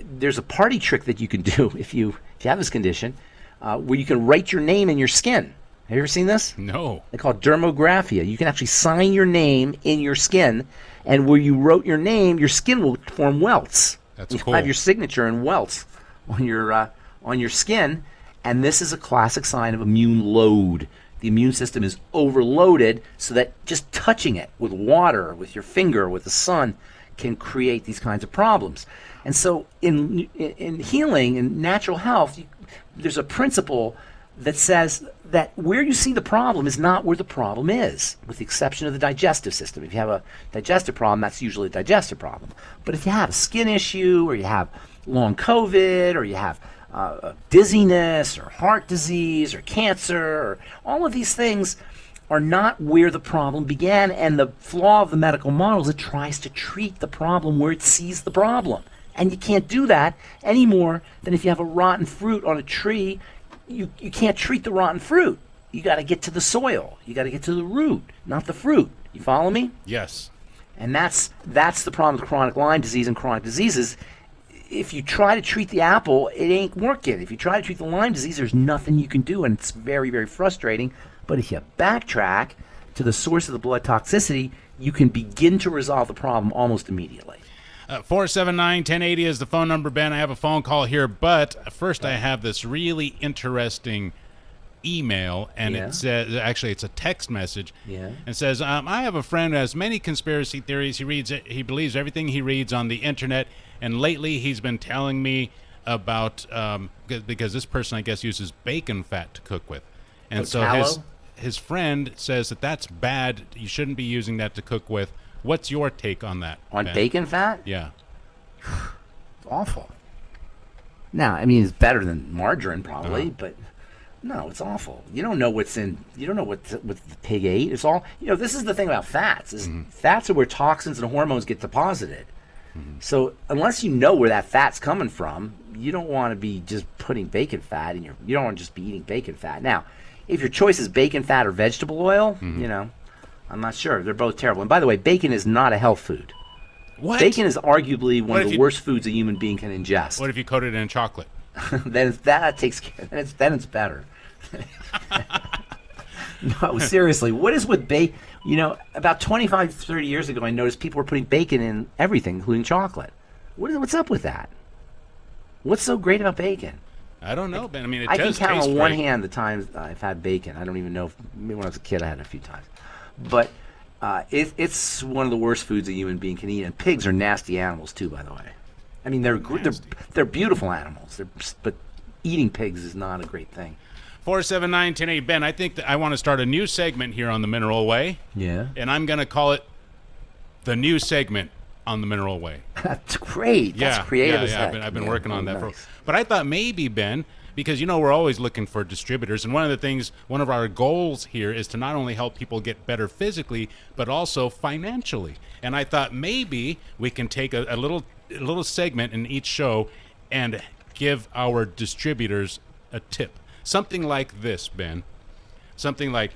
there's a party trick that you can do if you have this condition, where you can write your name in your skin. Have you ever seen this? No. They call it dermographia. You can actually sign your name in your skin, and where you wrote your name, your skin will form welts. That's You'll cool. have your signature in welts on your skin, and this is a classic sign of immune load. The immune system is overloaded, so that just touching it with water, with your finger, with the sun, can create these kinds of problems. And so in healing and natural health, there's a principle that says that where you see the problem is not where the problem is, with the exception of the digestive system. If you have a digestive problem, that's usually a digestive problem. But if you have a skin issue, or you have long COVID, or you have dizziness, or heart disease, or cancer, or all of these things are not where the problem began. And the flaw of the medical model is it tries to treat the problem where it sees the problem. And you can't do that any more than if you have a rotten fruit on a tree. You can't treat the rotten fruit. You got to get to the soil. You got to get to the root, not the fruit. You follow me? Yes. And that's the problem with chronic Lyme disease and chronic diseases. If you try to treat the apple, it ain't working. If you try to treat the Lyme disease, there's nothing you can do, and it's very, very frustrating. But if you backtrack to the source of the blood toxicity, you can begin to resolve the problem almost immediately. 479-1080 is the phone number, Ben. I have a phone call here, but first I have this really interesting email, and it says, actually it's a text message. Yeah. It says, I have a friend who has many conspiracy theories. He believes everything he reads on the internet, and lately he's been telling me about, because this person, I guess, uses bacon fat to cook with. And so his friend says that that's bad. You shouldn't be using that to cook with. What's your take on that? On Ben? bacon fat? Yeah. It's awful. Now, I mean, it's better than margarine probably, but no, it's awful. You don't know what's in. You don't know what the pig ate. It's all. This is the thing about fats. Is fats are where toxins and hormones get deposited. So unless you know where that fat's coming from, you don't want to be just putting bacon fat in your. You don't want to just be eating bacon fat. Now, if your choice is bacon fat or vegetable oil, I'm not sure. They're both terrible. And by the way, bacon is not a health food. What? Bacon is arguably one of the worst foods a human being can ingest. What if you coat it in chocolate? Then that takes care. Then it's better. No, seriously, what is with bacon? About 25, 30 years ago, I noticed people were putting bacon in everything, including chocolate. What's up with that? What's so great about bacon? I don't know, Ben. I mean, I can does count taste on one great. hand the times I've had bacon. I don't even know maybe when I was a kid I had it a few times. But it's one of the worst foods a human being can eat. And pigs are nasty animals too, by the way. I mean, they're beautiful animals. But eating pigs is not a great thing. 479-1080. Ben, I think that I want to start a new segment here on the Mineral Way. Yeah. And I'm going to call it the new segment on the Mineral Way. That's great. That's creative as heck. I've been working on that. Nice. But I thought maybe, Ben, because, we're always looking for distributors. And one of our goals here is to not only help people get better physically, but also financially. And I thought maybe we can take a little segment in each show and give our distributors a tip. Something like this, Ben. Something like,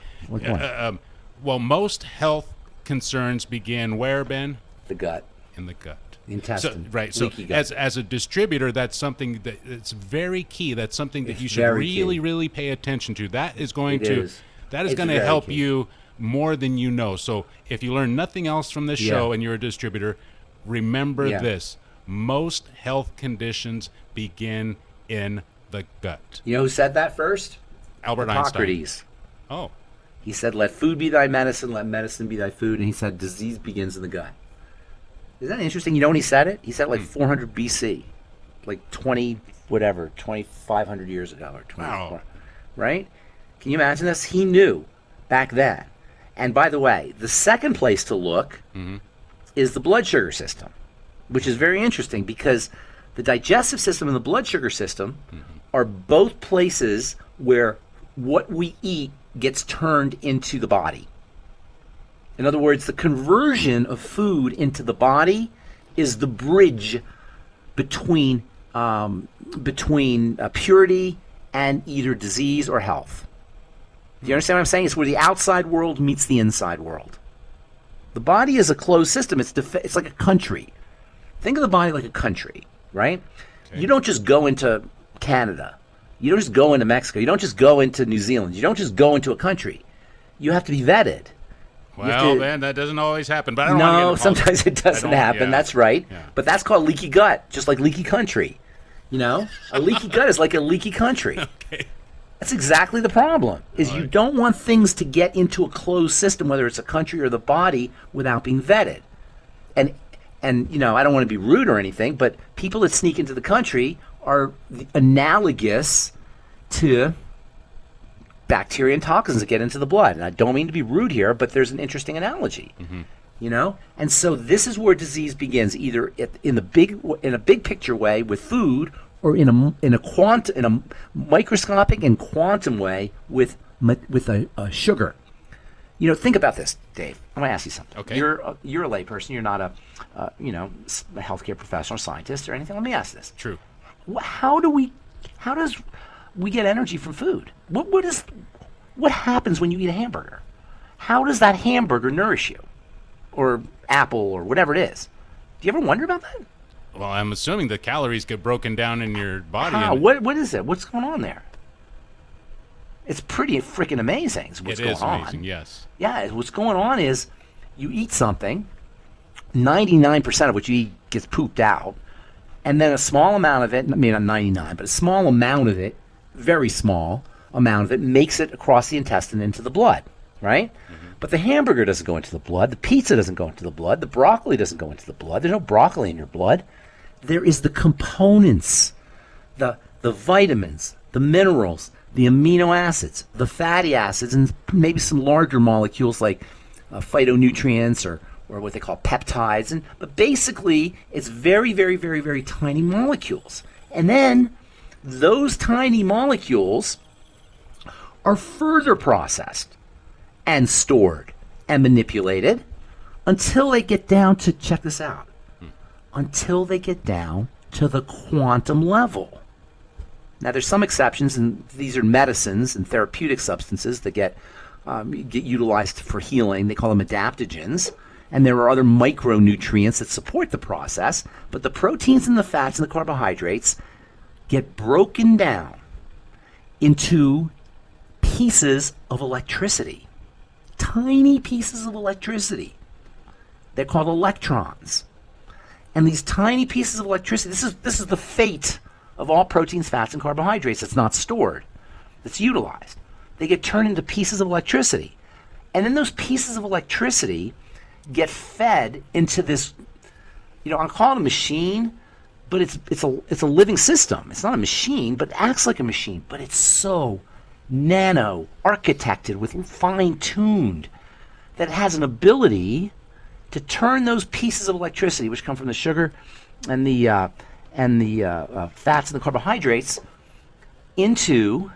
most health concerns begin where, Ben? The gut. In the gut. The intestine. So Leaky gut. as a distributor, that's something that's very key. That's something that It's you should very really, key. really pay attention to. That is going It to is. that is It's going to very help key. you more than you know. So if you learn nothing else from this show and you're a distributor, remember this. Most health conditions begin in the gut. You know who said that first? Albert Einstein. Hippocrates. Oh, He said, let food be thy medicine, let medicine be thy food. And he said, disease begins in the gut. Isn't that interesting? You know when he said it? He said it like 400 BC. Like 2,500 years ago or 24. Wow. Right? Can you imagine this? He knew back then. And by the way, the second place to look is the blood sugar system, which is very interesting because the digestive system and the blood sugar system are both places where what we eat gets turned into the body. In other words, the conversion of food into the body is the bridge between purity and either disease or health. Do you understand what I'm saying? It's where the outside world meets the inside world. The body is a closed system. It's like a country. Think of the body like a country, right? Okay. You don't just go into Canada. You don't just go into Mexico. You don't just go into New Zealand. You don't just go into a country. You have to be vetted. Well, man, that doesn't always happen. But I don't No, want to sometimes it doesn't happen. Yeah. That's right. Yeah. But that's called leaky gut, just like leaky country. A leaky gut is like a leaky country. Okay. That's exactly the problem, is you don't want things to get into a closed system, whether it's a country or the body, without being vetted. And I don't want to be rude or anything, but people that sneak into the country are analogous to bacteria and toxins that get into the blood. And I don't mean to be rude here, but there's an interesting analogy. And so this is where disease begins, either in a big picture way with food, or in a microscopic and quantum way with a sugar. Think about this, Dave. I'm gonna ask you something. Okay. You're a layperson. You're not a healthcare professional, scientist, or anything. Let me ask this. True. How does we get energy from food? What happens when you eat a hamburger? How does that hamburger nourish you, or apple, or whatever it is? Do you ever wonder about that? Well, I'm assuming the calories get broken down in your body. How? What is it? What's going on there? It's pretty freaking amazing. What's going on? It is amazing, yes. Yeah, what's going on is you eat something, 99% of what you eat gets pooped out, and then a small amount of it, I mean not 99, but a small amount of it, very small amount of it, makes it across the intestine into the blood, right? But the hamburger doesn't go into the blood, the pizza doesn't go into the blood, the broccoli doesn't go into the blood, there's no broccoli in your blood. There is the components, the vitamins, the minerals, the amino acids, the fatty acids, and maybe some larger molecules like phytonutrients or what they call peptides. But basically, it's very, very, very, very tiny molecules. And then those tiny molecules are further processed and stored and manipulated until they get down to, check this out, until they get down to the quantum level. Now, there's some exceptions, and these are medicines and therapeutic substances that get utilized for healing. They call them adaptogens. And there are other micronutrients that support the process. But the proteins and the fats and the carbohydrates get broken down into pieces of electricity. Tiny pieces of electricity. They're called electrons. And these tiny pieces of electricity, this is the fate of all proteins, fats, and carbohydrates that's not stored, that's utilized. They get turned into pieces of electricity. And then those pieces of electricity get fed into this, I'll call it a machine, but it's a living system. It's not a machine, but it acts like a machine. But it's so nano architected, with fine-tuned, that it has an ability to turn those pieces of electricity, which come from the sugar and the fats and the carbohydrates, into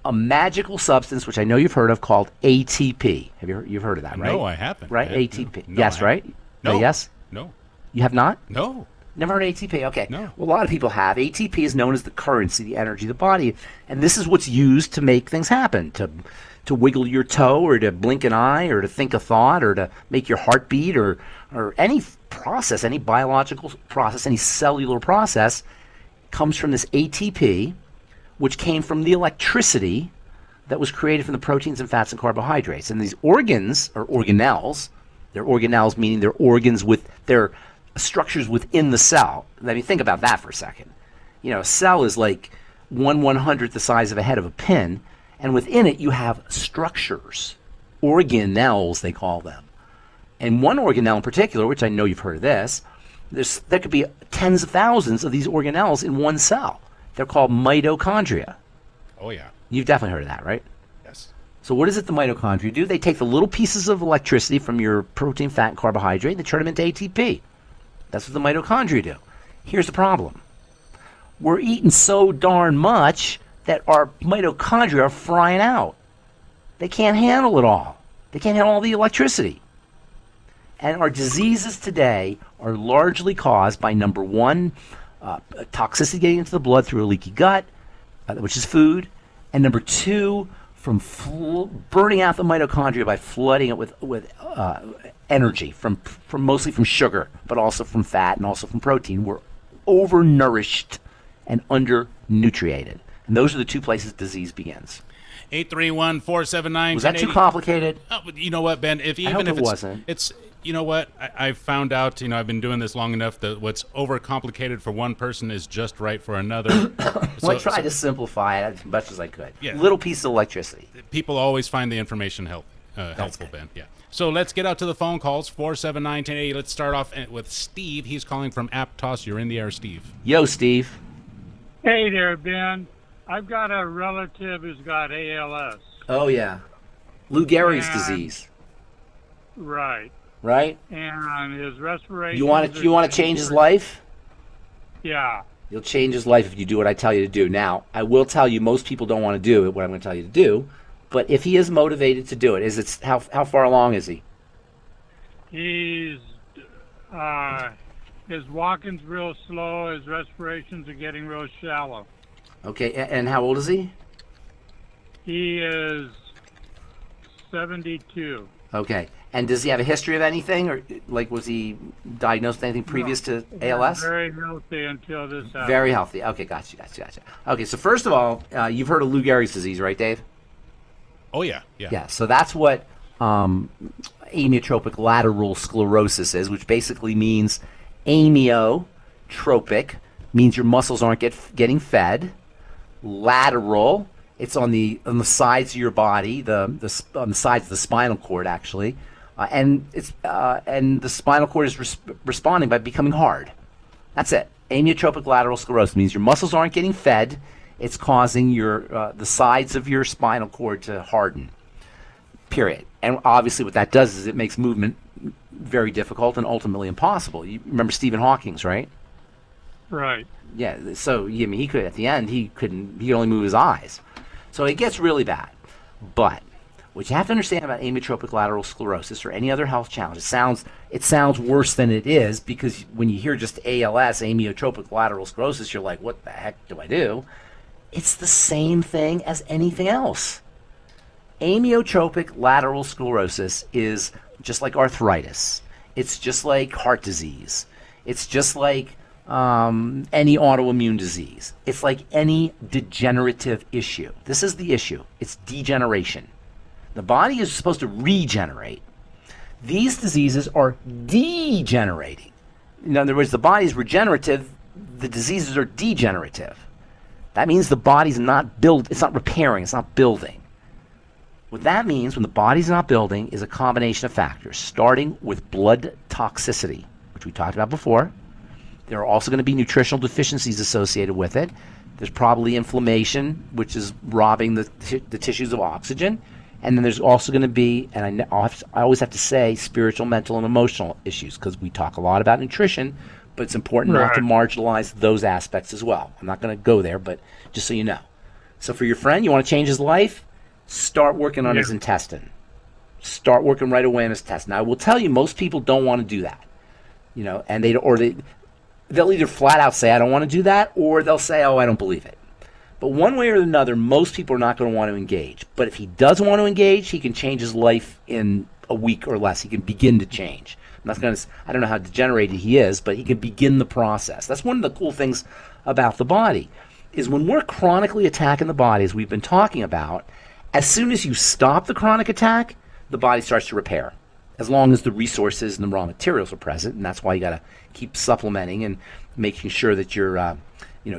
a magical substance, which I know you've heard of, called ATP. You've heard of that, right? No, I haven't. Right, ATP. No, yes, right? No. Yes? No. You have not? No. Never heard of ATP? Okay. No. Well, a lot of people have. ATP is known as the currency, the energy of the body. And this is what's used to make things happen, to wiggle your toe, or to blink an eye, or to think a thought, or to make your heart beat, or any process, any biological process, any cellular process comes from this ATP, which came from the electricity that was created from the proteins and fats and carbohydrates. And these organs, or organelles, they're organelles meaning they're organs with their structures within the cell. Let me think about that for a second. A cell is like 1/100th the size of a head of a pin, and within it you have structures, organelles they call them. And one organelle in particular, which I know you've heard of this, there could be tens of thousands of these organelles in one cell. They're called mitochondria. Oh, yeah. You've definitely heard of that, right? Yes. So what is it the mitochondria do? They take the little pieces of electricity from your protein, fat, and carbohydrate, and they turn them into ATP. That's what the mitochondria do. Here's the problem. We're eating so darn much that our mitochondria are frying out. They can't handle it all. They can't handle all the electricity. And our diseases today are largely caused by, number one, toxicity getting into the blood through a leaky gut, which is food, and number two, from burning out the mitochondria by flooding it with energy from mostly from sugar, but also from fat and also from protein. We're overnourished and undernutriated, and those are the two places disease begins. 831-479. Was that too complicated? Oh, you know what, Ben? I hope it wasn't. It's you know what? I've found out. I've been doing this long enough that what's overcomplicated for one person is just right for another. Well, I tried to simplify it as much as I could. Yeah. Little piece of electricity. People always find the information helpful, Ben. Yeah. So let's get out to the phone calls. 479-1080. Let's start off with Steve. He's calling from Aptos. You're in the air, Steve. Yo, Steve. Hey there, Ben. I've got a relative who's got ALS. Oh yeah, Lou Gehrig's disease. Right. Right. And his respiration. You want to change his life? Yeah. You'll change his life if you do what I tell you to do. Now, I will tell you, most people don't want to do what I'm going to tell you to do. But if he is motivated to do it, how far along is he? He's his walking's real slow. His respirations are getting real shallow. Okay, and how old is he? He is 72. Okay, and does he have a history of anything, or was he diagnosed with anything previous to ALS? Very healthy until this happened. Very healthy. Okay, gotcha. Okay, so first of all, you've heard of Lou Gehrig's disease, right, Dave? Oh yeah. Yeah. So that's what amyotrophic lateral sclerosis is, which basically means amyotropic means your muscles aren't getting fed. Lateral, it's on the sides of your body, on the sides of the spinal cord actually, and the spinal cord is responding by becoming hard. That's it. Amyotrophic lateral sclerosis means your muscles aren't getting fed. It's causing the sides of your spinal cord to harden. Period. And obviously, what that does is it makes movement very difficult and ultimately impossible. You remember Stephen Hawking's, right? Right. Yeah. So he could at the end he could only move his eyes. So it gets really bad. But what you have to understand about amyotrophic lateral sclerosis or any other health challenge, it sounds worse than it is, because when you hear just ALS, amyotrophic lateral sclerosis, you're like, what the heck do I do? It's the same thing as anything else. Amyotrophic lateral sclerosis is just like arthritis. It's just like heart disease. It's just like any autoimmune disease. It's like any degenerative issue. This is the issue. It's degeneration. The body is supposed to regenerate. These diseases are degenerating. In other words, the body is regenerative, the diseases are degenerative. That means the body's not it's not repairing, it's not building. What that means when the body's not building is a combination of factors, starting with blood toxicity, which we talked about before. There are also going to be nutritional deficiencies associated with it. There's probably inflammation, which is robbing the tissues of oxygen. And then there's also going to be, and I always have to say, spiritual, mental, and emotional issues, because we talk a lot about nutrition, but it's important not to marginalize those aspects as well. I'm not going to go there, but just so you know. So for your friend, you want to change his life? Start working on his intestine. Start working right away on his intestine. Now, I will tell you, most people don't want to do that. And they'll either flat out say, I don't want to do that, or they'll say, oh, I don't believe it. But one way or another, most people are not going to want to engage. But if he does want to engage, he can change his life in a week or less. He can begin to change. I don't know how degenerated he is, but he can begin the process. That's one of the cool things about the body, is when we're chronically attacking the body, as we've been talking about, as soon as you stop the chronic attack, the body starts to repair, as long as the resources and the raw materials are present. And that's why you got to keep supplementing and making sure that you're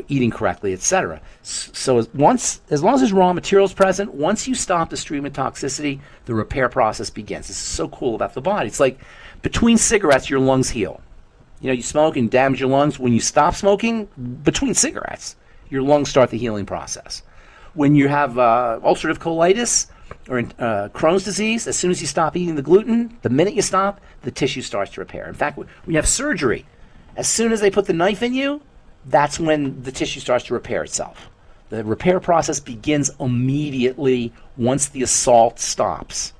eating correctly, etc. So as long as there's raw materials present, once you stop the stream of toxicity, the repair process begins. This is so cool about the body. It's like between cigarettes, your lungs heal. You smoke and damage your lungs. When you stop smoking, between cigarettes, your lungs start the healing process. When you have ulcerative colitis or Crohn's disease, as soon as you stop eating the gluten, the minute you stop, the tissue starts to repair. In fact, when you have surgery, as soon as they put the knife in you, that's when the tissue starts to repair itself. The repair process begins immediately once the assault stops.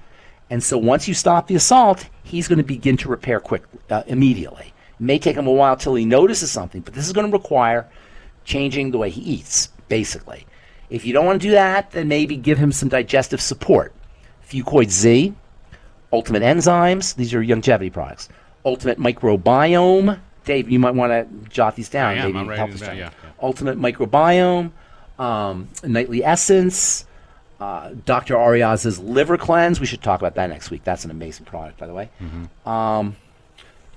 And so once you stop the assault, he's going to begin to repair immediately. It may take him a while till he notices something, but this is going to require changing the way he eats, basically. If you don't want to do that, then maybe give him some digestive support. Fucoid Z, Ultimate Enzymes, these are longevity products. Ultimate Microbiome. Dave, you might want to jot these down. I am. Maybe I'm help writing us them down, out. yeah. Ultimate Microbiome, Nightly Essence, Dr. Ariaz's Liver Cleanse. We should talk about that next week. That's an amazing product, by the way. Mm-hmm.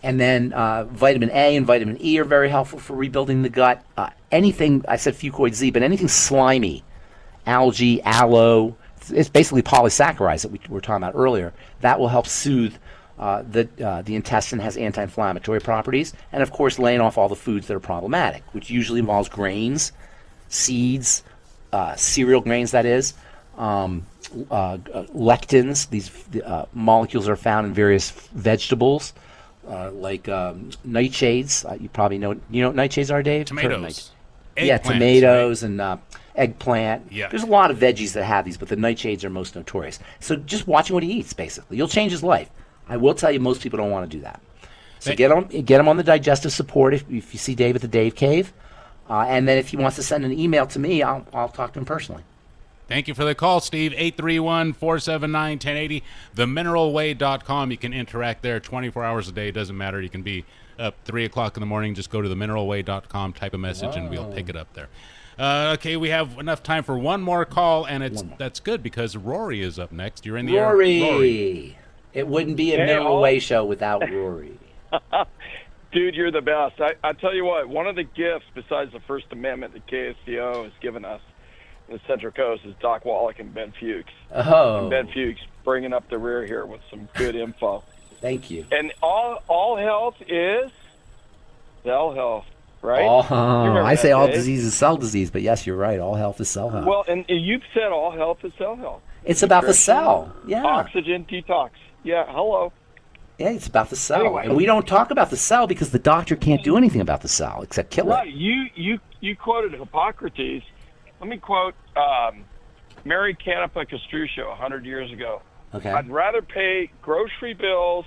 And then vitamin A and vitamin E are very helpful for rebuilding the gut. Anything, I said Fucoid Z, but anything slimy, algae, aloe, it's basically polysaccharides that we were talking about earlier. That will help soothe the intestine, has anti-inflammatory properties. And, of course, laying off all the foods that are problematic, which usually involves grains, seeds, cereal grains, that is, lectins. These molecules are found in various vegetables. Like nightshades. You probably know. You know what nightshades are, Dave? Tomatoes. Tomatoes, right? And eggplant. Yeah. There's a lot of veggies that have these, but the nightshades are most notorious. So just watching what he eats, basically. You'll change his life. I will tell you, most people don't want to do that. So get him on the digestive support if you see Dave at the Dave Cave. And then if he wants to send an email to me, I'll talk to him personally. Thank you for the call, Steve. 831-479-1080. TheMineralWay.com. You can interact there 24 hours a day. It doesn't matter. You can be up 3 o'clock in the morning. Just go to TheMineralWay.com, type a message, and we'll pick it up there. Okay, we have enough time for one more call, and that's good because Rory is up next. You're in the air. Rory. It wouldn't be a Mineral Way show without Rory. Dude, you're the best. I tell you what, one of the gifts besides the First Amendment that KSCO has given us in the Central Coast is Doc Wallach and Ben Fuchs. Oh. And Ben Fuchs bringing up the rear here with some good info. Thank you. And all health is cell health, right? I say all disease is cell disease, but yes, you're right. All health is cell health. Well, and you've said all health is cell health. It's about the cell. Yeah. Oxygen detox. Yeah, hello. Yeah, it's about the cell. Anyway. And we don't talk about the cell because the doctor can't do anything about the cell except kill it. Right. You quoted Hippocrates. Let me quote Mary Canepa Castruccio 100 years ago. Okay. I'd rather pay grocery bills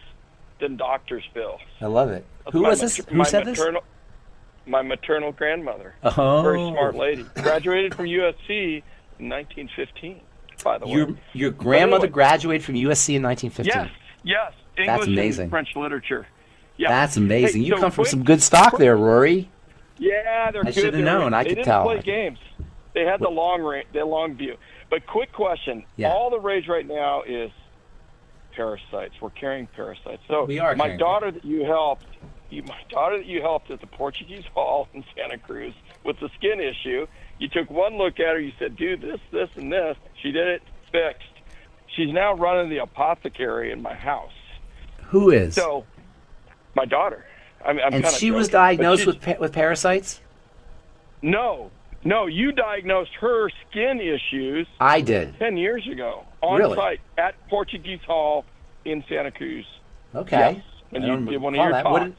than doctor's bills. I love it. Who was this? Who said this? My maternal grandmother. Oh. Very smart lady. Graduated from USC in 1915, by the way. Your grandmother graduated from USC in 1915? Yes. That's English amazing. and French literature. Yeah. That's amazing. Hey, you come from some good stock there, Rory. Yeah, they're I good. should have known. I They could didn't tell. play games. They had the long view. But quick question: Yeah. all the rage right now is parasites. We're carrying parasites. So We are my carrying daughter that you helped at the Portuguese Hall in Santa Cruz with the skin issue. You took one look at her. You said, "Do this, and this." She did it. Fixed. She's now running the apothecary in my house. Who is? So, my daughter. I'm and kinda she was joking, but diagnosed she's- with parasites? No, you diagnosed her skin issues I did. 10 years ago on Really? site at Portuguese Hall in Santa Cruz. Okay. Yes. And I you don't did one of recall your that. talks. What did-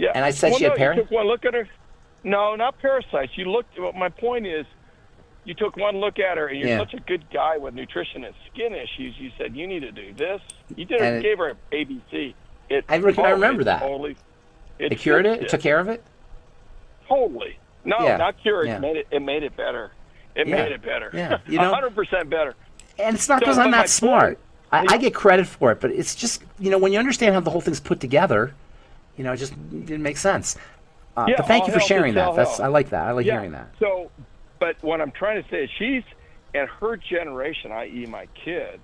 Yeah. And I said she had You took one look at her. No, not parasites. You looked. Well, my point is, you took one look at her, and you're Yeah. such a good guy with nutrition and skin issues. You said you need to do this. You did. And it- Gave her an ABC. I remember that. Totally. It cured it? It took care of it? Totally. No, Yeah. not cured. Yeah. It made it better. It Yeah. made it better. Yeah. You know? 100% better. And it's not So, because but I'm my not smart. point- I get credit for it, but it's just, when you understand how the whole thing's put together, it just didn't make sense. Yeah, but thank all you for health sharing is that. all That's health. I like that. I like Yeah. hearing that. So, but what I'm trying to say is she's and her generation, i.e., my kids,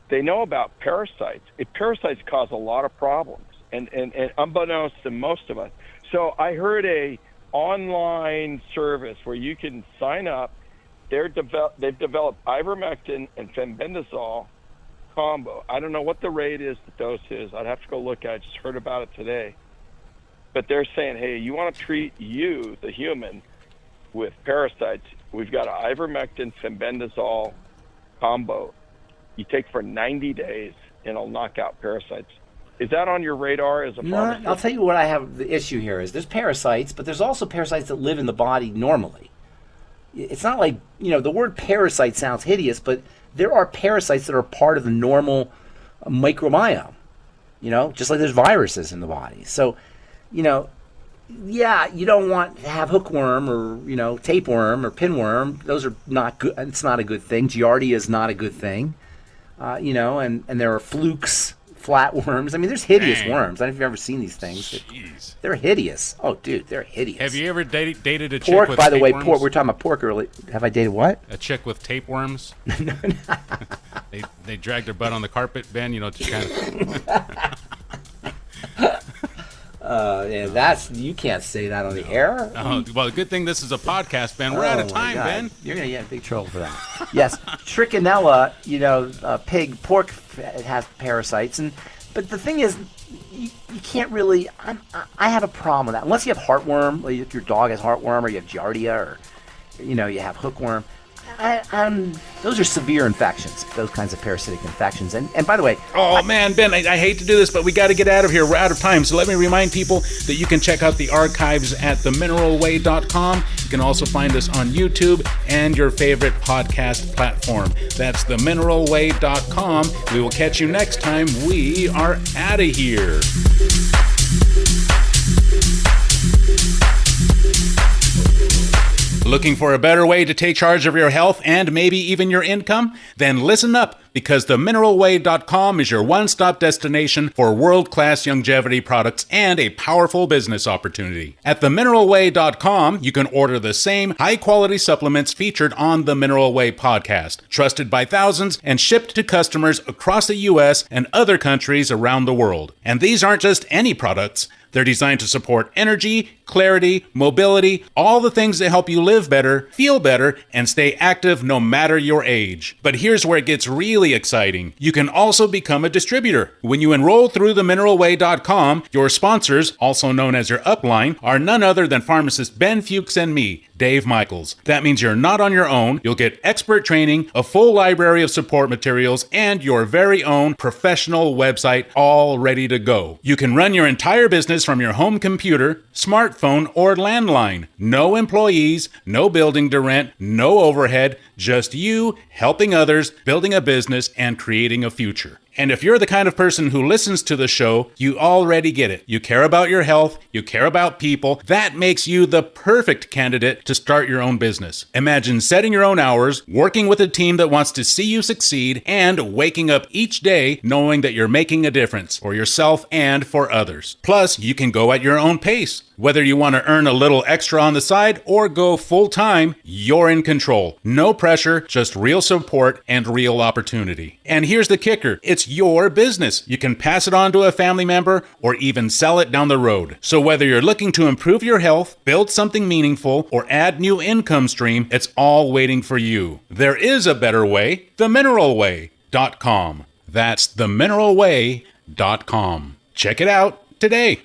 they know about parasites. Parasites cause a lot of problems, and unbeknownst to most of us. So I heard a online service where you can sign up. They've developed ivermectin and fenbendazole combo. I don't know what the rate is, the dose is. I'd have to go look at it. I just heard about it today. But they're saying, hey, you want to treat you, the human, with parasites, we've got an ivermectin fenbendazole combo. You take for 90 days, and it'll knock out parasites. Is that on your radar as a No, pharmacist? I'll tell you what I have the issue here is there's parasites, but there's also parasites that live in the body normally. It's not like, the word parasite sounds hideous, but there are parasites that are part of the normal microbiome, just like there's viruses in the body. So, yeah, you don't want to have hookworm or, tapeworm or pinworm. Those are not good. It's not a good thing. Giardia is not a good thing. And there are flukes, flatworms. I mean, there's hideous Dang. worms. I don't know if you've ever seen these things. Jeez. They're hideous. Oh, dude, they're hideous. Have you ever dated a chick Pork, with by the way, tapeworms? pork. We're talking about pork earlier. Have I dated what? A chick with tapeworms? They dragged their butt on the carpet, Ben, to kind of... Yeah, you can't say that on the air. Oh, well, good thing this is a podcast, Ben. We're out of Oh, my time, God. Ben. You're going to get in big trouble for that. Yes, trichinella, pig, pork has parasites. But the thing is, you can't really, I have a problem with that. Unless you have heartworm, like if your dog has heartworm or you have giardia or, you have hookworm. Those are severe infections, those kinds of parasitic infections. And by the way, Oh, man, Ben, I hate to do this, but we got to get out of here. We're out of time. So let me remind people that you can check out the archives at themineralway.com. You can also find us on YouTube and your favorite podcast platform. That's themineralway.com. We will catch you next time. We are out of here. Looking for a better way to take charge of your health and maybe even your income? Then listen up, because themineralway.com is your one-stop destination for world-class longevity products and a powerful business opportunity. At themineralway.com, you can order the same high-quality supplements featured on the Mineral Way podcast, trusted by thousands and shipped to customers across the U.S. and other countries around the world. And these aren't just any products. They're designed to support energy, clarity, mobility, all the things that help you live better, feel better, and stay active no matter your age. But here's where it gets really exciting. You can also become a distributor. When you enroll through themineralway.com, your sponsors, also known as your upline, are none other than pharmacist Ben Fuchs and me, Dave Michaels. That means you're not on your own. You'll get expert training, a full library of support materials, and your very own professional website all ready to go. You can run your entire business from your home computer, smartphone, or landline. No employees, no building to rent, no overhead, just you helping others, building a business, and creating a future. And if you're the kind of person who listens to the show, you already get it. You care about your health, you care about people. That makes you the perfect candidate to start your own business. Imagine setting your own hours, working with a team that wants to see you succeed, and waking up each day knowing that you're making a difference for yourself and for others. Plus, you can go at your own pace. Whether you want to earn a little extra on the side or go full time, you're in control. No pressure, just real support and real opportunity. And here's the kicker. It's your business. You can pass it on to a family member or even sell it down the road. So whether you're looking to improve your health, build something meaningful, or add new income stream, it's all waiting for you. There is a better way, themineralway.com. That's themineralway.com. Check it out today.